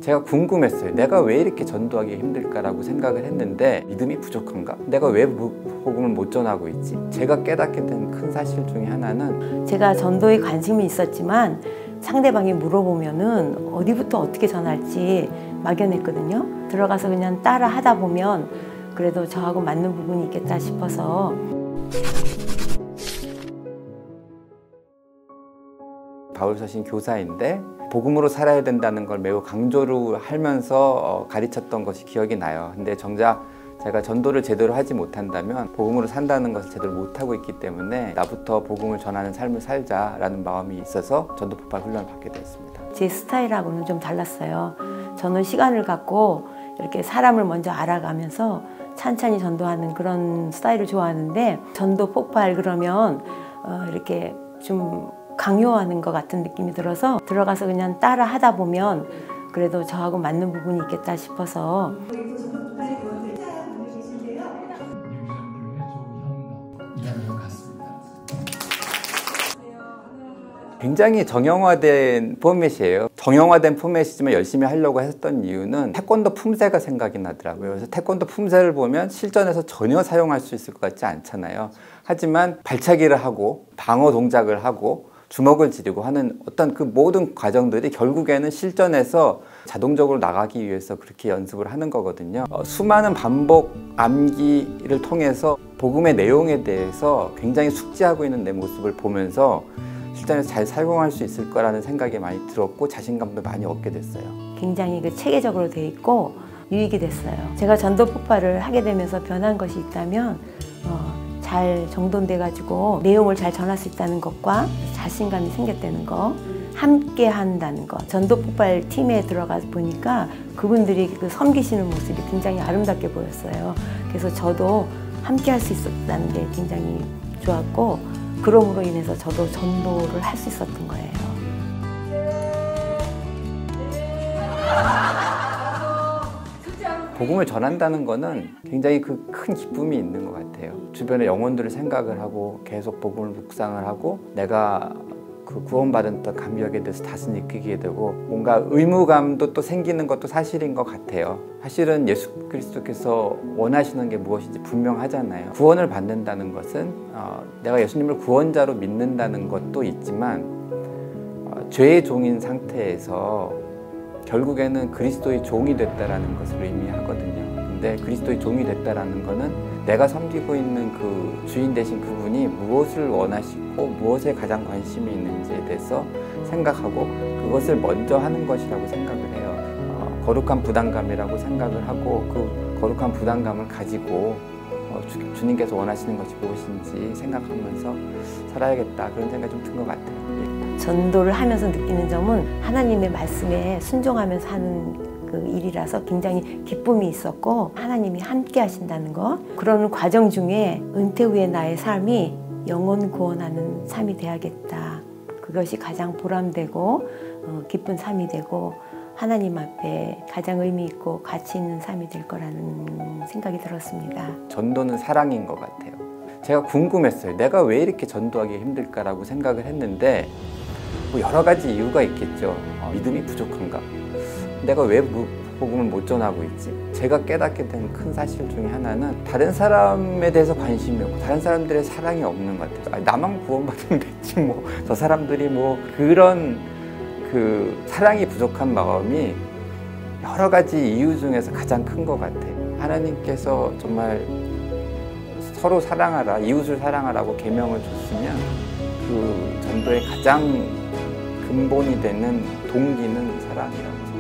제가 궁금했어요. 내가 왜 이렇게 전도하기 힘들까라고 생각을 했는데 믿음이 부족한가? 내가 왜 복음을 못 전하고 있지? 제가 깨닫게 된 큰 사실 중에 하나는 제가 전도에 관심이 있었지만 상대방이 물어보면은 어디부터 어떻게 전할지 막연했거든요. 들어가서 그냥 따라 하다 보면 그래도 저하고 맞는 부분이 있겠다 싶어서. 바울서신 교사인데 복음으로 살아야 된다는 걸 매우 강조를 하면서 가르쳤던 것이 기억이 나요. 근데 정작 제가 전도를 제대로 하지 못한다면 복음으로 산다는 것을 제대로 못하고 있기 때문에 나부터 복음을 전하는 삶을 살자라는 마음이 있어서 전도 폭발 훈련을 받게 되었습니다. 제 스타일하고는 좀 달랐어요. 저는 시간을 갖고 이렇게 사람을 먼저 알아가면서 찬찬히 전도하는 그런 스타일을 좋아하는데, 전도 폭발 그러면 이렇게 좀 강요하는 것 같은 느낌이 들어서 들어가서 그냥 따라 하다 보면 그래도 저하고 맞는 부분이 있겠다 싶어서. 굉장히 정형화된 포맷이에요. 정형화된 포맷이지만 열심히 하려고 했던 이유는 태권도 품새가 생각이 나더라고요. 그래서 태권도 품새를 보면 실전에서 전혀 사용할 수 있을 것 같지 않잖아요. 하지만 발차기를 하고 방어 동작을 하고 주먹을 쥐고 하는 어떤 그 모든 과정들이 결국에는 실전에서 자동적으로 나가기 위해서 그렇게 연습을 하는 거거든요. 수많은 반복 암기를 통해서 복음의 내용에 대해서 굉장히 숙지하고 있는 내 모습을 보면서 실전에서 잘 사용할 수 있을 거라는 생각이 많이 들었고 자신감도 많이 얻게 됐어요. 굉장히 체계적으로 돼 있고 유익이 됐어요. 제가 전도 폭발을 하게 되면서 변한 것이 있다면 잘 정돈돼 가지고 내용을 잘 전할 수 있다는 것과 자신감이 생겼다는 거, 함께 한다는 것. 전도 폭발 팀에 들어가 보니까 그분들이 그 섬기시는 모습이 굉장히 아름답게 보였어요. 그래서 저도 함께 할 수 있었다는 게 굉장히 좋았고, 그럼으로 인해서 저도 전도를 할 수 있었던 거예요. 복음을 전한다는 거는 굉장히 그 큰 기쁨이 있는 것 같아요. 주변의 영혼들을 생각을 하고 계속 복음을 묵상을 하고 내가 그 구원받은 감격에 대해서 다시 느끼게 되고 뭔가 의무감도 또 생기는 것도 사실인 것 같아요. 사실은 예수 그리스도께서 원하시는 게 무엇인지 분명하잖아요. 구원을 받는다는 것은 내가 예수님을 구원자로 믿는다는 것도 있지만 죄의 종인 상태에서 결국에는 그리스도의 종이 됐다라는 것을 의미하거든요. 근데 그리스도의 종이 됐다라는 것은 내가 섬기고 있는 그 주인 되신 그분이 무엇을 원하시고 무엇에 가장 관심이 있는지에 대해서 생각하고 그것을 먼저 하는 것이라고 생각을 해요. 거룩한 부담감이라고 생각을 하고 그 거룩한 부담감을 가지고 주님께서 원하시는 것이 무엇인지 생각하면서 살아야겠다, 그런 생각이 좀 든 것 같아요. 전도를 하면서 느끼는 점은 하나님의 말씀에 순종하면서 하는 그 일이라서 굉장히 기쁨이 있었고, 하나님이 함께 하신다는 것, 그런 과정 중에 은퇴 후의 나의 삶이 영혼 구원하는 삶이 돼야겠다. 그것이 가장 보람되고 기쁜 삶이 되고 하나님 앞에 가장 의미 있고 가치 있는 삶이 될 거라는 생각이 들었습니다. 전도는 사랑인 것 같아요. 제가 궁금했어요. 내가 왜 이렇게 전도하기 힘들까라고 생각을 했는데 뭐 여러 가지 이유가 있겠죠. 믿음이 부족한가? 내가 왜 복음을 못 전하고 있지? 제가 깨닫게 된 큰 사실 중에 하나는 다른 사람에 대해서 관심이 없고 다른 사람들의 사랑이 없는 것 같아요. 나만 구원받으면 됐지 뭐. 저 사람들이 뭐 그런 그 사랑이 부족한 마음이 여러 가지 이유 중에서 가장 큰 것 같아요. 하나님께서 정말 서로 사랑하라, 이웃을 사랑하라고 계명을 줬으면 그 전도의 가장 근본이 되는 동기는 사랑이라고 생각합니다.